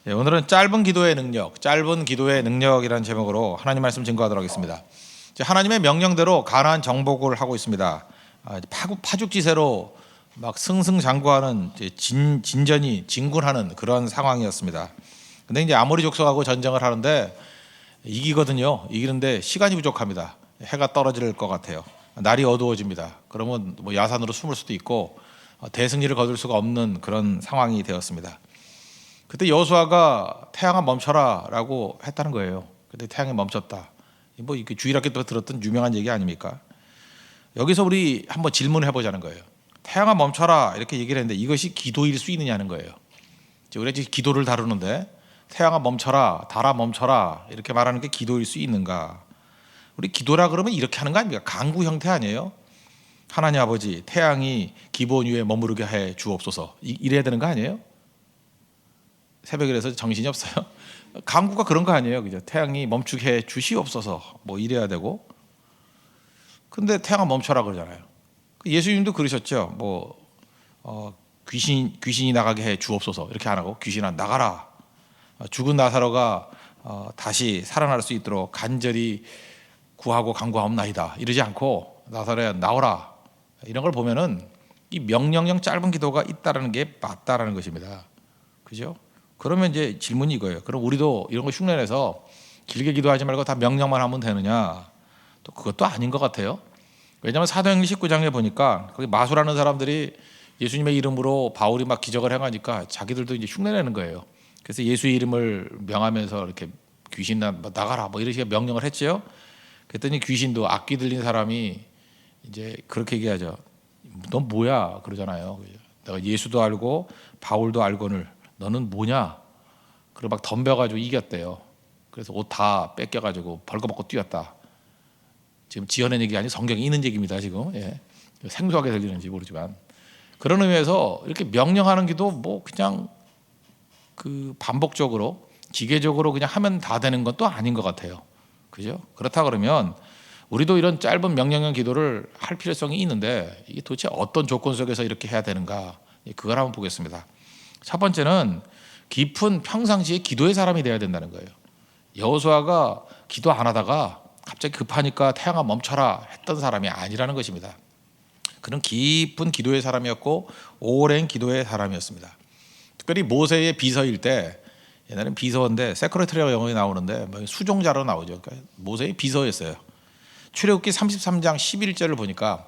오늘은 짧은 기도의 능력이라는 제목으로 하나님 말씀 증거하도록 하겠습니다. 하나님의 명령대로 가나안 정복을 하고 있습니다. 파죽지세로 막 승승장구하는 진군하는 그런 상황이었습니다. 근데 이제 아모리 족속하고 전쟁을 하는데 이기거든요. 이기는데 시간이 부족합니다. 해가 떨어질 것 같아요. 날이 어두워집니다. 그러면 뭐 야산으로 숨을 수도 있고 대승리를 거둘 수가 없는 그런 상황이 되었습니다. 그때 여호수아가 태양아 멈춰라라고 했다는 거예요. 근데 태양이 멈췄다. 뭐 이렇게 주일학교 때 들었던 유명한 얘기 아닙니까? 여기서 우리 한번 질문을 해보자는 거예요. 태양아 멈춰라 이렇게 얘기를 했는데 이것이 기도일 수 있느냐는 거예요. 우리가 지금 기도를 다루는데 태양아 멈춰라, 달아 멈춰라 이렇게 말하는 게 기도일 수 있는가? 우리 기도라 그러면 이렇게 하는 거 아닙니까? 강구 형태 아니에요? 하나님 아버지 태양이 기본 위에 머무르게 해 주옵소서 이래야 되는 거 아니에요? 새벽에 일어서 정신이 없어요. 강구가 그런 거 아니에요, 그죠? 태양이 멈추게 해 주시옵소서 뭐 이래야 되고. 근데 태양아 멈춰라 그러잖아요. 예수님도 그러셨죠. 귀신이 나가게 해 주옵소서 이렇게 안 하고 귀신아 나가라. 죽은 나사로가 다시 살아날 수 있도록 간절히 구하고 간구하옵나이다 이러지 않고 나사로야 나오라. 이런 걸 보면은 이 명령형 짧은 기도가 있다라는 게 맞다라는 것입니다. 그죠? 그러면 이제 질문이 이거예요. 그럼 우리도 이런 거 흉내내서 길게 기도하지 말고 다 명령만 하면 되느냐? 또 그것도 아닌 것 같아요. 왜냐하면 사도행전 19장에 보니까 거기 마술하는 사람들이 예수님의 이름으로 바울이 막 기적을 행하니까 자기들도 이제 흉내내는 거예요. 그래서 예수의 이름을 명하면서 이렇게 귀신 나가라 뭐 이런 식의 명령을 했지요. 그랬더니 귀신도 악귀 들린 사람이 이제 그렇게 얘기하죠. 넌 뭐야 그러잖아요. 내가 예수도 알고 바울도 알거늘 너는 뭐냐? 그리고 막 덤벼가지고 이겼대요. 그래서 옷 다 뺏겨가지고 벌거벗고 뛰었다. 지금 지어낸 얘기 아니 성경에 있는 얘기입니다. 지금 생소하게 들리는지 모르지만 그런 의미에서 이렇게 명령하는 기도 뭐 그냥 그 반복적으로 기계적으로 그냥 하면 다 되는 건 또 아닌 것 같아요. 그죠? 그렇다 그러면 우리도 이런 짧은 명령형 기도를 할 필요성이 있는데 이게 도대체 어떤 조건 속에서 이렇게 해야 되는가? 그걸 한번 보겠습니다. 첫 번째는 깊은 평상시에 기도의 사람이 되어야 된다는 거예요. 여호수아가 기도 안 하다가 갑자기 급하니까 태양아 멈춰라 했던 사람이 아니라는 것입니다. 그는 깊은 기도의 사람이었고 오랜 기도의 사람이었습니다. 특별히 모세의 비서일 때 옛날엔 비서인데 세크레터리라고 영어에 나오는데 수종자로 나오죠. 그러니까 모세의 비서였어요. 출애굽기 33장 11절을 보니까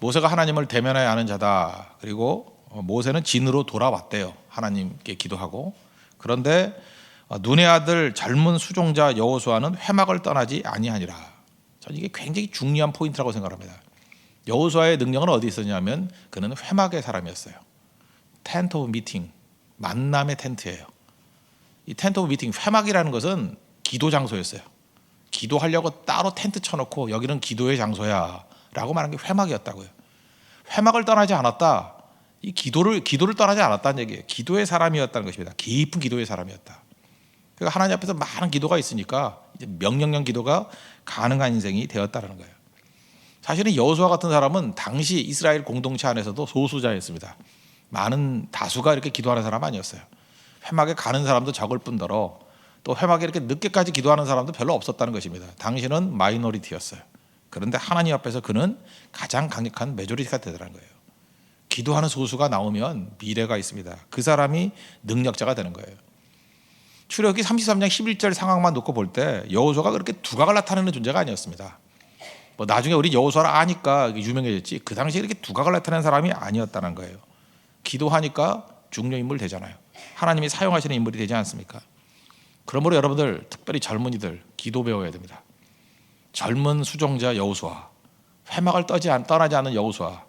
모세가 하나님을 대면하여 아는 자다. 그리고 모세는 진으로 돌아왔대요. 하나님께 기도하고. 그런데 눈의 아들 젊은 수종자 여호수아는 회막을 떠나지 아니하니라. 저는 이게 굉장히 중요한 포인트라고 생각합니다. 여호수아의 능력은 어디 있었냐면 그는 회막의 사람이었어요. 텐트 오브 미팅, 만남의 텐트예요. 이 텐트 오브 미팅, 회막이라는 것은 기도 장소였어요. 기도하려고 따로 텐트 쳐놓고 여기는 기도의 장소야 라고 말한 게 회막이었다고요. 회막을 떠나지 않았다. 이 기도를 떠나지 않았다는 얘기예요. 기도의 사람이었다는 것입니다. 깊은 기도의 사람이었다. 그러니까 하나님 앞에서 많은 기도가 있으니까 이제 명령형 기도가 가능한 인생이 되었다는 거예요. 사실은 여호수아 같은 사람은 당시 이스라엘 공동체 안에서도 소수자였습니다. 많은 다수가 이렇게 기도하는 사람 아니었어요. 회막에 가는 사람도 적을 뿐더러 또 회막에 이렇게 늦게까지 기도하는 사람도 별로 없었다는 것입니다. 당시는 마이너리티였어요. 그런데 하나님 앞에서 그는 가장 강력한 메조리티가 되더라는 거예요. 기도하는 소수가 나오면 미래가 있습니다. 그 사람이 능력자가 되는 거예요. 출애굽기 33장 11절 상황만 놓고 볼 때 여호수아가 그렇게 두각을 나타내는 존재가 아니었습니다. 나중에 우리 여호수아를 아니까 유명해졌지 그 당시에 이렇게 두각을 나타내는 사람이 아니었다는 거예요. 기도하니까 중요 인물 되잖아요. 하나님이 사용하시는 인물이 되지 않습니까? 그러므로 여러분들 특별히 젊은이들 기도 배워야 됩니다. 젊은 수종자 여호수아, 회막을 떠나지 않는 여호수아,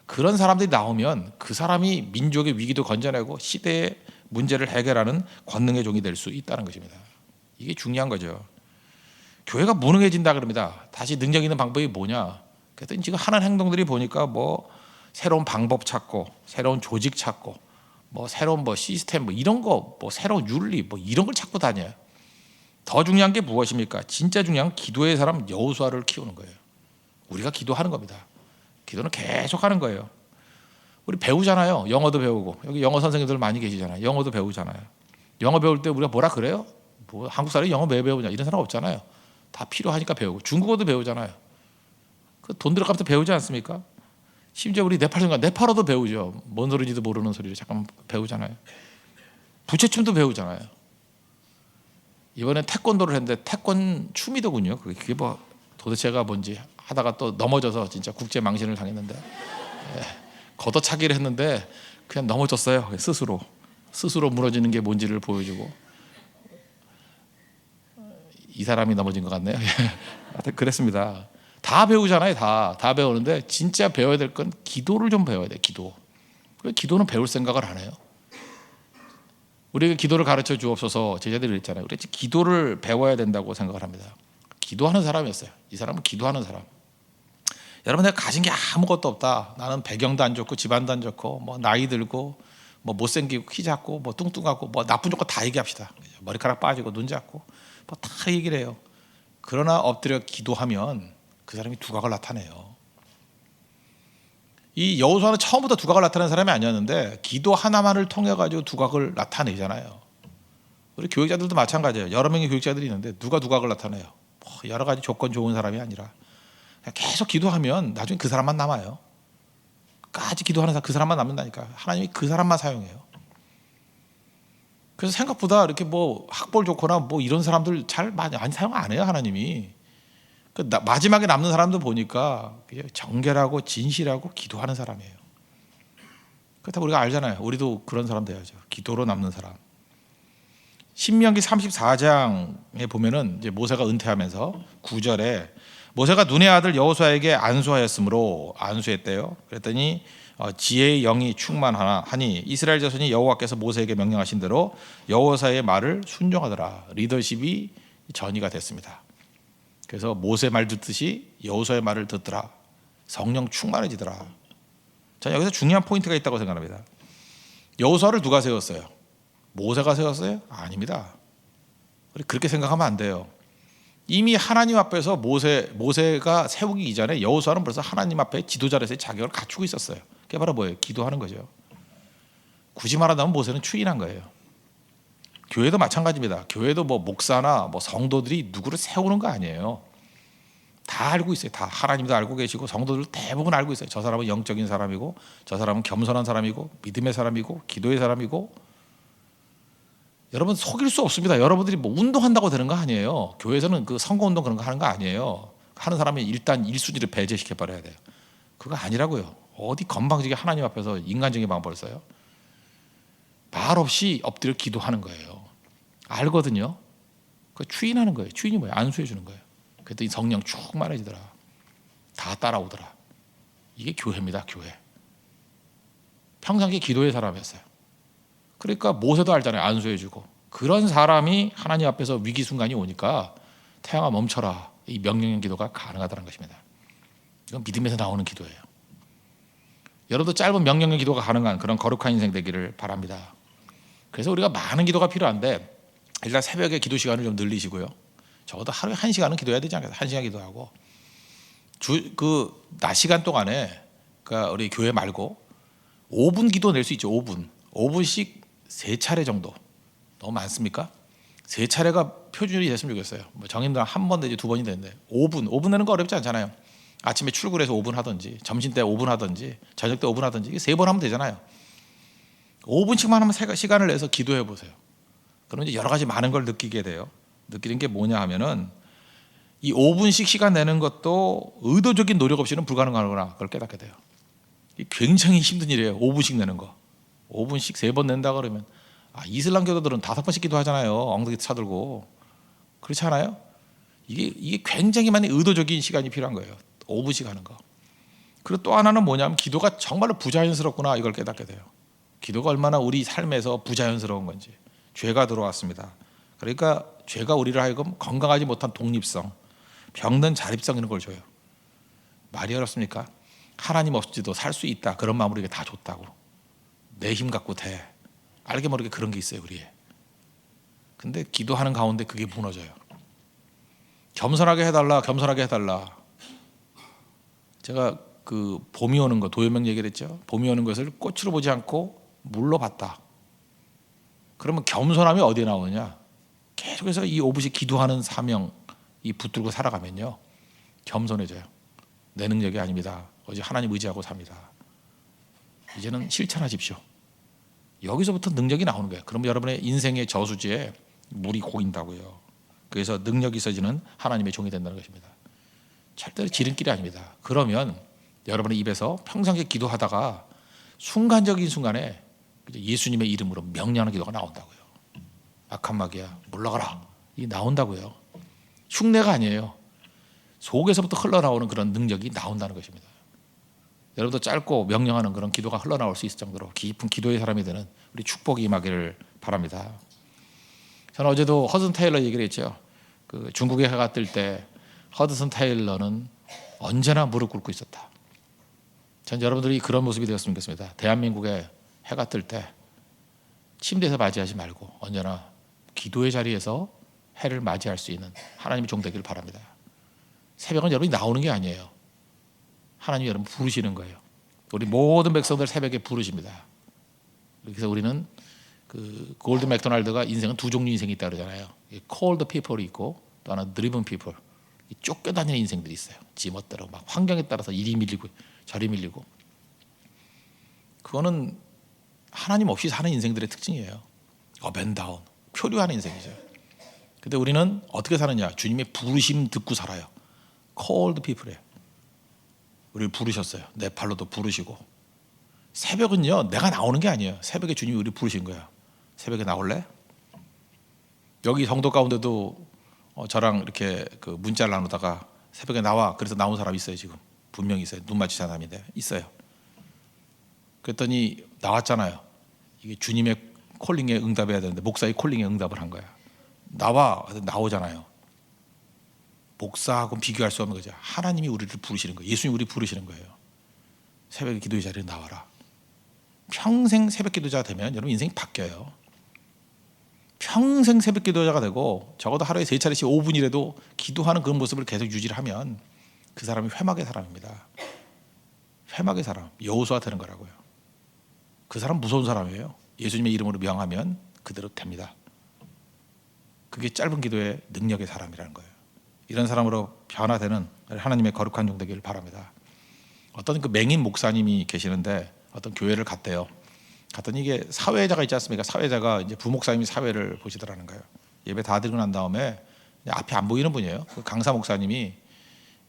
그런 사람들이 나오면 그 사람이 민족의 위기도 건져내고 시대의 문제를 해결하는 권능의 종이 될 수 있다는 것입니다. 이게 중요한 거죠. 교회가 무능해진다 그럽니다. 다시 능력 있는 방법이 뭐냐? 그랬더니 지금 하는 행동들이 보니까 새로운 방법 찾고 새로운 조직 찾고 새로운 시스템 이런 거 새로운 윤리 이런 걸 찾고 다녀요. 더 중요한 게 무엇입니까? 진짜 중요한 기도의 사람 여호수아를 키우는 거예요. 우리가 기도하는 겁니다. 기도는 계속 하는 거예요. 우리 배우잖아요. 영어도 배우고 여기 영어 선생님들 많이 계시잖아요. 영어도 배우잖아요. 영어 배울 때 우리가 뭐라 그래요? 뭐 한국 사람이 영어 왜 배우냐 이런 사람 없잖아요. 다 필요하니까 배우고 중국어도 배우잖아요. 그 돈 들어가면서 배우지 않습니까? 심지어 우리 네팔어도 배우죠. 뭔 소리인지도 모르는 소리를 잠깐 배우잖아요. 부채춤도 배우잖아요. 이번에 태권도를 했는데 태권 춤이더군요. 그게 뭐 도대체가 뭔지 하다가 또 넘어져서 진짜 국제 망신을 당했는데 걷어차기를 했는데 그냥 넘어졌어요. 스스로 무너지는 게 뭔지를 보여주고 이 사람이 넘어진 것 같네요. 하여튼 그랬습니다. 다 배우잖아요. 다 배우는데 진짜 배워야 될 건 기도를 좀 배워야 돼요. 기도는 배울 생각을 안 해요. 우리에게 기도를 가르쳐 주옵소서 제자들이 그랬잖아요. 그랬지 기도를 배워야 된다고 생각을 합니다. 기도하는 사람이었어요. 이 사람은 기도하는 사람. 여러분 내가 가진 게 아무것도 없다. 나는 배경도 안 좋고 집안도 안 좋고 뭐 나이 들고 뭐 못생기고 키 작고 뭐 뚱뚱하고 뭐 나쁜 조건 다 얘기합시다. 머리카락 빠지고 눈 작고 뭐 다 얘기를 해요. 그러나 엎드려 기도하면 그 사람이 두각을 나타내요. 이 여호수아는 처음부터 두각을 나타내는 사람이 아니었는데 기도 하나만을 통해 가지고 두각을 나타내잖아요. 우리 교육자들도 마찬가지예요. 여러 명의 교육자들이 있는데 누가 두각을 나타내요? 뭐 여러 가지 조건 좋은 사람이 아니라 그냥 계속 기도하면 나중에 그 사람만 남아요. 끝까지 기도하는 사람 그 사람만 남는다니까. 하나님이 그 사람만 사용해요. 그래서 생각보다 이렇게 뭐 학벌 좋거나 뭐 이런 사람들 잘 많이 사용 안 해요. 하나님이. 마지막에 남는 사람들 보니까 정결하고 진실하고 기도하는 사람이에요. 그렇다고 우리가 알잖아요. 우리도 그런 사람 돼야죠. 기도로 남는 사람. 신명기 34장에 보면은 이제 모세가 은퇴하면서 9절에 모세가 눈의 아들 여호수아에게 안수했대요. 그랬더니 지혜의 영이 충만하니 이스라엘 자손이 여호와께서 모세에게 명령하신 대로 여호수아의 말을 순종하더라. 리더십이 전이가 됐습니다. 그래서 모세 말 듣듯이 여호수아의 말을 듣더라. 성령 충만해지더라. 저는 여기서 중요한 포인트가 있다고 생각합니다. 여호수아를 누가 세웠어요? 모세가 세웠어요? 아닙니다. 그렇게 생각하면 안 돼요. 이미 하나님 앞에서 모세가 세우기 이전에 여호수아는 벌써 하나님 앞에 지도자로서의 자격을 갖추고 있었어요. 그게 바로 뭐예요? 기도하는 거죠. 굳이 말하자면 모세는 추인한 거예요. 교회도 마찬가지입니다. 교회도 뭐 목사나 뭐 성도들이 누구를 세우는 거 아니에요. 다 알고 있어요. 다 하나님도 알고 계시고 성도들 대부분 알고 있어요. 저 사람은 영적인 사람이고 저 사람은 겸손한 사람이고 믿음의 사람이고 기도의 사람이고. 여러분 속일 수 없습니다. 여러분들이 뭐 운동한다고 되는 거 아니에요. 교회에서는 그 선거운동 그런 거 하는 거 아니에요. 하는 사람이 일단 1순위를 배제시켜 버려야 돼요. 그거 아니라고요. 어디 건방지게 하나님 앞에서 인간적인 방법을 써요. 말 없이 엎드려 기도하는 거예요. 알거든요. 그 추인하는 거예요. 추인이 뭐예요? 안수해 주는 거예요. 그랬더니 성령 충만해지더라. 다 따라오더라. 이게 교회입니다. 교회. 평상시 기도의 사람이었어요. 그러니까 모세도 알잖아요. 안수해 주고. 그런 사람이 하나님 앞에서 위기 순간이 오니까 태양아 멈춰라. 이 명령의 기도가 가능하다는 것입니다. 이건 믿음에서 나오는 기도예요. 여러분도 짧은 명령의 기도가 가능한 그런 거룩한 인생 되기를 바랍니다. 그래서 우리가 많은 기도가 필요한데 일단 새벽에 기도 시간을 좀 늘리시고요. 적어도 하루에 1시간은 기도해야 되지 않겠어요? 1시간 기도하고 낮 시간 동안에 그러니까 우리 교회 말고 5분 기도 낼 수 있죠. 5분씩 3차례 정도. 너무 많습니까? 3차례가 표준이 됐으면 좋겠어요. 뭐 정인들 한 번 내지 2번이 되는데 5분 내는 거 어렵지 않잖아요. 아침에 출근해서 5분 하든지 점심 때 5분 하든지 저녁 때 5분 하든지 이게 3번 하면 되잖아요. 5분씩만 하면 시간을 내서 기도해 보세요. 그럼 이제 여러 가지 많은 걸 느끼게 돼요. 느끼는 게 뭐냐 하면은 이 5분씩 시간 내는 것도 의도적인 노력 없이는 불가능하구나. 그걸 깨닫게 돼요. 굉장히 힘든 일이에요. 5분씩 내는 거. 5분씩 3번 낸다 그러면 이슬람 교도들은 5번씩 기도하잖아요. 엉덩이 차들고. 그렇지 않아요? 이게 굉장히 많이 의도적인 시간이 필요한 거예요. 5분씩 하는 거. 그리고 또 하나는 뭐냐면 기도가 정말로 부자연스럽구나. 이걸 깨닫게 돼요. 기도가 얼마나 우리 삶에서 부자연스러운 건지. 죄가 들어왔습니다. 그러니까 죄가 우리를 하여금 건강하지 못한 독립성, 병든 자립성 이런 걸 줘요. 말이 어렵습니까? 하나님 없이도 살 수 있다. 그런 마음으로 이게 다 좋다고. 내 힘 갖고 돼. 알게 모르게 그런 게 있어요. 우리에. 근데 기도하는 가운데 그게 무너져요. 겸손하게 해달라. 겸손하게 해달라. 제가 그 봄이 오는 거 도요명 얘기를 했죠. 봄이 오는 것을 꽃으로 보지 않고 물로 봤다. 그러면 겸손함이 어디에 나오느냐? 계속해서 이 오붓이 기도하는 사명 이 붙들고 살아가면요, 겸손해져요. 내 능력이 아닙니다. 오직 하나님 의지하고 삽니다. 이제는 실천하십시오. 여기서부터 능력이 나오는 거예요. 그럼 여러분의 인생의 저수지에 물이 고인다고요. 그래서 능력이 있어지는 하나님의 종이 된다는 것입니다. 절대로 지름길이 아닙니다. 그러면 여러분의 입에서 평상시에 기도하다가 순간적인 순간에 예수님의 이름으로 명령하는 기도가 나온다고요. 악한 마귀야 물러가라, 이 나온다고요. 흉내가 아니에요. 속에서부터 흘러나오는 그런 능력이 나온다는 것입니다. 여러분도 짧고 명령하는 그런 기도가 흘러나올 수 있을 정도로 깊은 기도의 사람이 되는 우리 축복이 임하기를 바랍니다. 저는 어제도 허드슨 테일러 얘기를 했죠. 그 중국에 해가 뜰 때 허드슨 테일러는 언제나 무릎 꿇고 있었다. 전 여러분들이 그런 모습이 되었으면 좋겠습니다. 대한민국에 해가 뜰 때 침대에서 맞이하지 말고 언제나 기도의 자리에서 해를 맞이할 수 있는 하나님의 종 되기를 바랍니다. 새벽은 여러분이 나오는 게 아니에요. 하나님이 여러분 부르시는 거예요. 우리 모든 백성들 새벽에 부르십니다. 그래서 우리는 그 골드 맥도날드가 인생은 두 종류 인생이 있다 그러잖아요. called people이 있고 또 하나 driven people. 쫓겨다니는 인생들이 있어요. 지멋대로 막 환경에 따라서 이리 밀리고 저리 밀리고. 그거는 하나님 없이 사는 인생들의 특징이에요. 업앤다운, 표류하는 인생이죠. 근데 우리는 어떻게 사느냐? 주님의 부르심 듣고 살아요. called people이에요. 우리를 부르셨어요. 내 발로도 부르시고. 새벽은요, 내가 나오는 게 아니에요. 새벽에 주님이 우리를 부르신 거야. 새벽에 나올래? 여기 성도 가운데도 저랑 이렇게 그 문자를 나누다가 새벽에 나와, 그래서 나온 사람이 있어요. 지금 분명히 있어요. 눈 마주친 사람인데 있어요. 그랬더니 나왔잖아요. 이게 주님의 콜링에 응답해야 되는데 목사의 콜링에 응답을 한 거야. 나오잖아요. 목사하고 비교할 수 없는 거죠. 하나님이 우리를 부르시는 거예요. 예수님이 우리 부르시는 거예요. 새벽에 기도의 자리에 나와라. 평생 새벽 기도자가 되면 여러분 인생이 바뀌어요. 평생 새벽 기도자가 되고 적어도 하루에 3차례씩 5분이라도 기도하는 그런 모습을 계속 유지를 하면 그 사람이 회막의 사람입니다. 회막의 사람, 여호수아 되는 거라고요. 그 사람 무서운 사람이에요. 예수님의 이름으로 명하면 그대로 됩니다. 그게 짧은 기도의 능력의 사람이라는 거예요. 이런 사람으로 변화되는 하나님의 거룩한 종 되기를 바랍니다. 어떤 그 맹인 목사님이 계시는데 어떤 교회를 갔대요. 갔더니 이게 사회자가 있지 않습니까? 사회자가 이제 부목사님이 사회를 보시더라는 거예요. 예배 다 드리고 난 다음에 앞이 안 보이는 분이에요. 그 강사 목사님이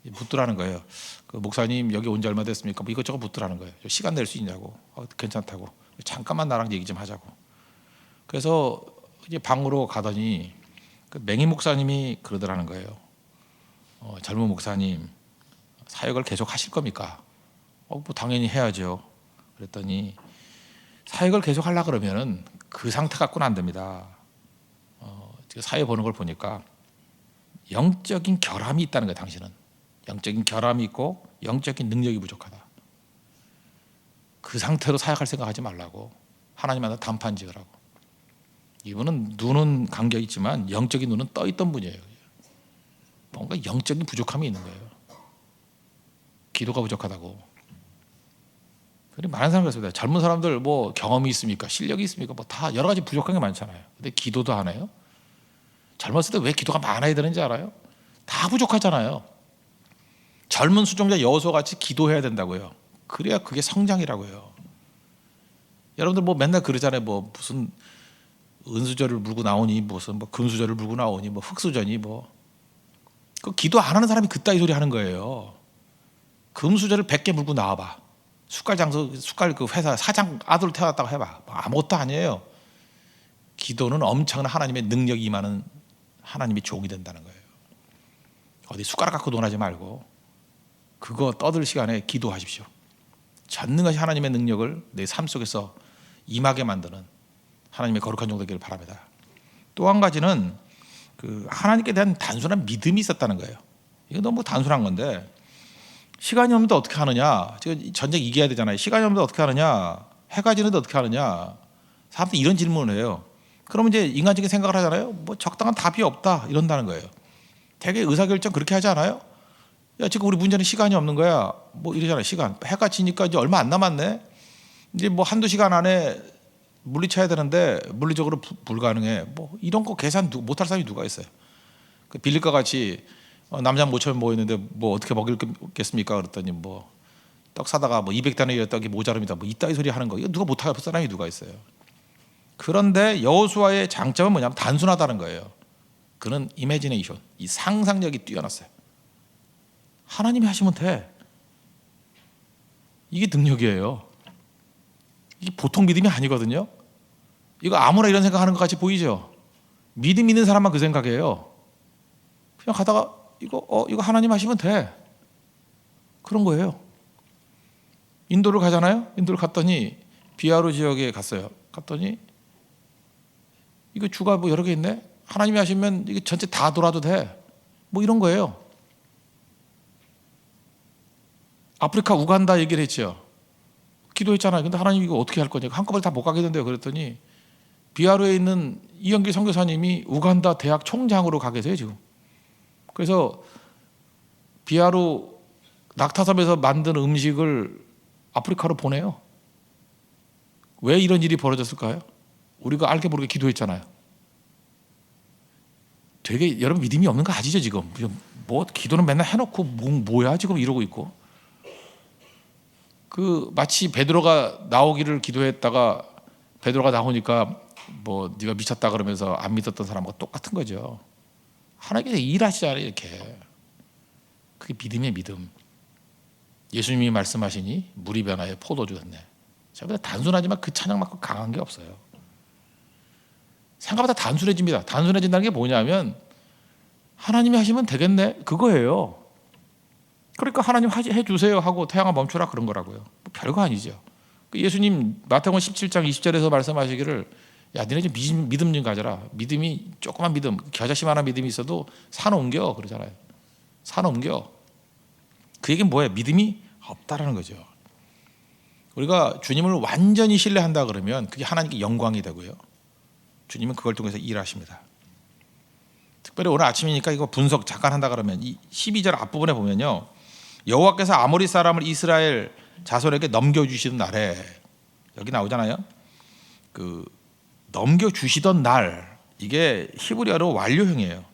묻더라는 거예요. 그 목사님 여기 온 지 얼마 됐습니까? 뭐 이것저것 묻더라는 거예요. 시간 낼 수 있냐고. 괜찮다고. 잠깐만 나랑 얘기 좀 하자고. 그래서 이제 방으로 가더니 그 맹인 목사님이 그러더라는 거예요. 젊은 목사님 사역을 계속 하실 겁니까? 뭐 당연히 해야죠. 그랬더니 사역을 계속 하려 그러면은 그 상태 갖고는 안 됩니다. 사회 보는 걸 보니까 영적인 결함이 있다는 거예요. 당신은 영적인 결함이 있고 영적인 능력이 부족하다. 그 상태로 사역할 생각하지 말라고. 하나님한테 단판 지으라고. 이분은 눈은 감겨 있지만 영적인 눈은 떠 있던 분이에요. 뭔가 영적인 부족함이 있는 거예요. 기도가 부족하다고. 많은 사람이 그렇습니다. 젊은 사람들 뭐 경험이 있습니까? 실력이 있습니까? 뭐 다 여러 가지 부족한 게 많잖아요. 근데 기도도 안 해요? 젊었을 때 왜 기도가 많아야 되는지 알아요? 다 부족하잖아요. 젊은 수종자 여호수아 같이 기도해야 된다고요. 그래야 그게 성장이라고요. 여러분들 뭐 맨날 그러잖아요. 뭐 무슨 은수저를 물고 나오니 무슨 뭐 금수저를 물고 나오니 뭐 흙수저니 뭐. 그 기도 안 하는 사람이 그따위 소리 하는 거예요. 금수저를 100개 물고 나와봐. 숟갈 그 회사 사장 아들 태어났다고 해봐. 아무것도 아니에요. 기도는 엄청난 하나님의 능력이 임하는 하나님의 종이 된다는 거예요. 어디 숟가락 갖고 논하지 말고 그거 떠들 시간에 기도하십시오. 전능하신 하나님의 능력을 내 삶 속에서 임하게 만드는 하나님의 거룩한 종 되기를 바랍니다. 또 한 가지는 그 하나님께 대한 단순한 믿음이 있었다는 거예요. 이거 너무 단순한 건데 시간이 없는데 어떻게 하느냐? 지금 전쟁 이겨야 되잖아요. 시간이 없는데 어떻게 하느냐? 해가 지는데 어떻게 하느냐? 사람들이 이런 질문을 해요. 그러면 이제 인간적인 생각을 하잖아요. 뭐 적당한 답이 없다 이런다는 거예요. 되게 의사결정 그렇게 하지 않아요? 야, 지금 우리 문제는 시간이 없는 거야. 뭐 이러잖아요. 시간. 해가 지니까 이제 얼마 안 남았네. 이제 뭐 한두 시간 안에 물리쳐야 되는데 물리적으로 불가능해. 뭐 이런 거 계산 못할 사람이 누가 있어요? 그 빌릴과 같이 남자 모처럼 모였는데 뭐 어떻게 먹겠습니까? 그랬더니 뭐 떡 사다가 뭐 200단의 떡이 모자릅니다. 뭐 이따위 소리 하는 거 이거 누가 못할 사람이 누가 있어요? 그런데 여호수아의 장점은 뭐냐면 단순하다는 거예요. 그는 이매지네이션, 이 상상력이 뛰어났어요. 하나님이 하시면 돼. 이게 능력이에요. 이게 보통 믿음이 아니거든요. 이거 아무나 이런 생각하는 것 같이 보이죠? 믿음 있는 사람만 그 생각이에요. 그냥 가다가 이거 하나님 하시면 돼. 그런 거예요. 인도를 가잖아요. 인도를 갔더니 비하루 지역에 갔어요. 갔더니 이거 주가 뭐 여러 개 있네. 하나님이 하시면 이게 전체 다 돌아도 돼. 뭐 이런 거예요. 아프리카 우간다 얘기를 했죠. 기도했잖아요. 근데 하나님 이거 어떻게 할 거냐. 한꺼번에 다 못 가겠는데요. 그랬더니 비하루에 있는 이영길 선교사님이 우간다 대학 총장으로 가 계세요 지금. 그래서 비하루 낙타섬에서 만든 음식을 아프리카로 보내요. 왜 이런 일이 벌어졌을까요? 우리가 알게 모르게 기도했잖아요. 되게 여러분 믿음이 없는 거 아시죠 지금? 뭐 기도는 맨날 해놓고 뭐야 지금 이러고 있고. 그 마치 베드로가 나오기를 기도했다가 베드로가 나오니까 뭐 네가 미쳤다 그러면서 안 믿었던 사람과 똑같은 거죠. 하나님께서 일하시잖아요 이렇게. 그게 믿음이에요 믿음. 예수님이 말씀하시니 물이 변하여 포도주 같네. 생각보다 단순하지만 그 찬양만큼 강한 게 없어요. 생각보다 단순해집니다. 단순해진다는 게 뭐냐면 하나님이 하시면 되겠네 그거예요. 그러니까 하나님 해주세요 하고 태양아 멈추라 그런 거라고요. 뭐 별거 아니죠. 예수님 마태복음 17장 20절에서 말씀하시기를 야 니네 좀 믿음 좀 가져라. 믿음이 조그만 믿음 겨자씨만한 믿음이 있어도 산 옮겨 그러잖아요. 산 옮겨. 그 얘기는 뭐예요? 믿음이 없다라는 거죠. 우리가 주님을 완전히 신뢰한다 그러면 그게 하나님께 영광이 되고요. 주님은 그걸 통해서 일하십니다. 특별히 오늘 아침이니까 이거 분석 잠깐 한다 그러면 이 12절 앞부분에 보면요. 여호와께서 아모리 사람을 이스라엘 자손에게 넘겨주시던 날에 여기 나오잖아요. 그 넘겨주시던 날 이게 히브리어로 완료형이에요.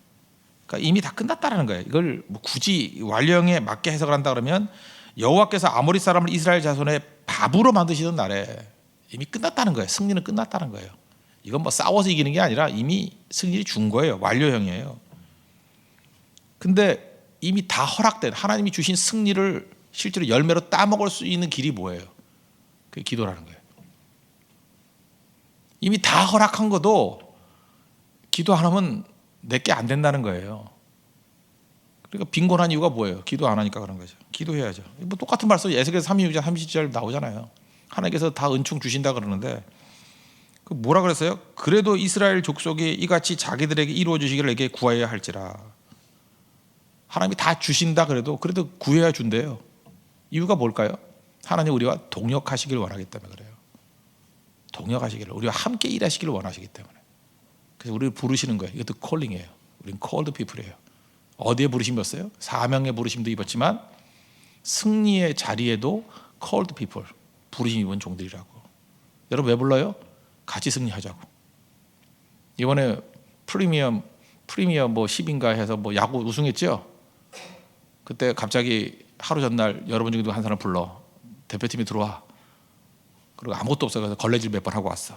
그러니까 이미 다 끝났다라는 거예요. 이걸 뭐 굳이 완료형에 맞게 해석을 한다 그러면 여호와께서 아모리 사람을 이스라엘 자손의 밥으로 만드시던 날에 이미 끝났다는 거예요. 승리는 끝났다는 거예요. 이건 뭐 싸워서 이기는 게 아니라 이미 승리를 준 거예요. 완료형이에요. 근데 이미 다 허락된 하나님이 주신 승리를 실제로 열매로 따먹을 수 있는 길이 뭐예요? 그게 기도라는 거예요. 이미 다 허락한 것도 기도 안 하면 내게 안 된다는 거예요. 그러니까 빈곤한 이유가 뭐예요? 기도 안 하니까 그런 거죠. 기도해야죠. 뭐 똑같은 말씀 에스겔 32장 30절 나오잖아요. 하나님께서 다 은총 주신다 그러는데 그 뭐라 그랬어요? 그래도 이스라엘 족속이 이같이 자기들에게 이루어 주시기를 내게 구하여야 할지라. 하나님이 다 주신다 그래도 구해야 준대요. 이유가 뭘까요? 하나님 우리와 동역하시길 원하기 때문에 그래요. 동역하시기를 우리와 함께 일하시기를 원하시기 때문에. 그래서 우리를 부르시는 거예요. 이것도 콜링이에요. 우리는 called people이에요. 어디에 부르심이었어요? 사명의 부르심도 입었지만 승리의 자리에도 called people, 부르심 입은 종들이라고. 여러분 왜 불러요? 같이 승리하자고. 이번에 프리미엄 뭐 10인가 해서 뭐 야구 우승했죠? 그때 갑자기 하루 전날 여러분 중에도 한 사람 불러. 대표팀에 들어와. 그리고 아무것도 없어. 그래서 걸레질 몇 번 하고 왔어.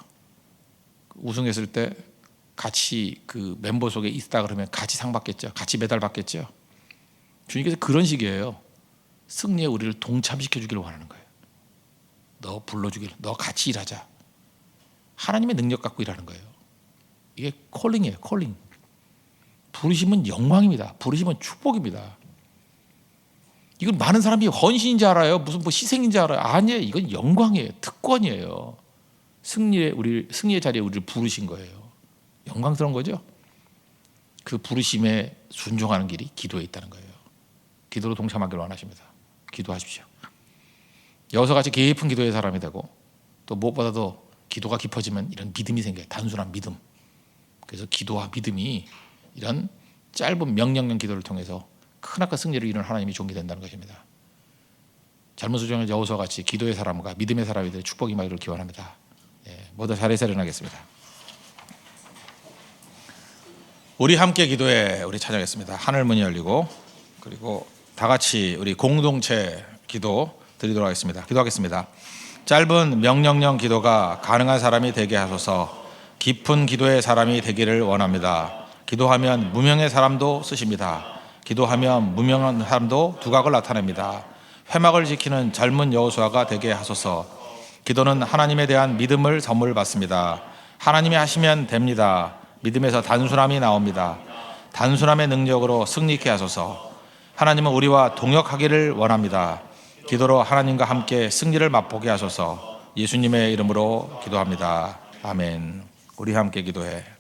우승했을 때 같이 그 멤버 속에 있다 그러면 같이 상 받겠죠. 같이 메달 받겠죠. 주님께서 그런 식이에요. 승리에 우리를 동참시켜 주기를 원하는 거예요. 너 불러주길, 너 같이 일하자. 하나님의 능력 갖고 일하는 거예요. 이게 콜링이에요. 콜링. 부르심은 영광입니다. 부르심은 축복입니다. 이건 많은 사람이 헌신인 줄 알아요. 무슨 뭐 희생인 줄 알아요. 아니에요. 이건 영광이에요. 특권이에요. 승리의 자리에 우리를 부르신 거예요. 영광스러운 거죠. 그 부르심에 순종하는 길이 기도에 있다는 거예요. 기도로 동참하기를 원하십니다. 기도하십시오. 여호수아같이 깊은 기도의 사람이 되고 또 무엇보다도 기도가 깊어지면 이런 믿음이 생겨요. 단순한 믿음. 그래서 기도와 믿음이 이런 짧은 명령형 기도를 통해서 크나큰 승리를 이루는 하나님이 종이 된다는 것입니다. 젊은 수종의 여호수아같이 기도의 사람과 믿음의 사람이 될 축복이 임하기를 기원합니다. 예, 모두 자리에서 일어나겠습니다. 우리 함께 기도해 우리 찬양했습니다. 하늘 문이 열리고 그리고 다 같이 우리 공동체 기도 드리도록 하겠습니다. 기도하겠습니다. 짧은 명령형 기도가 가능한 사람이 되게 하소서. 깊은 기도의 사람이 되기를 원합니다. 기도하면 무명의 사람도 쓰십니다. 기도하면 무명한 사람도 두각을 나타냅니다. 회막을 지키는 젊은 여호수아가 되게 하소서. 기도는 하나님에 대한 믿음을 선물 받습니다. 하나님이 하시면 됩니다. 믿음에서 단순함이 나옵니다. 단순함의 능력으로 승리케 하소서. 하나님은 우리와 동역하기를 원합니다. 기도로 하나님과 함께 승리를 맛보게 하소서. 예수님의 이름으로 기도합니다. 아멘. 우리 함께 기도해.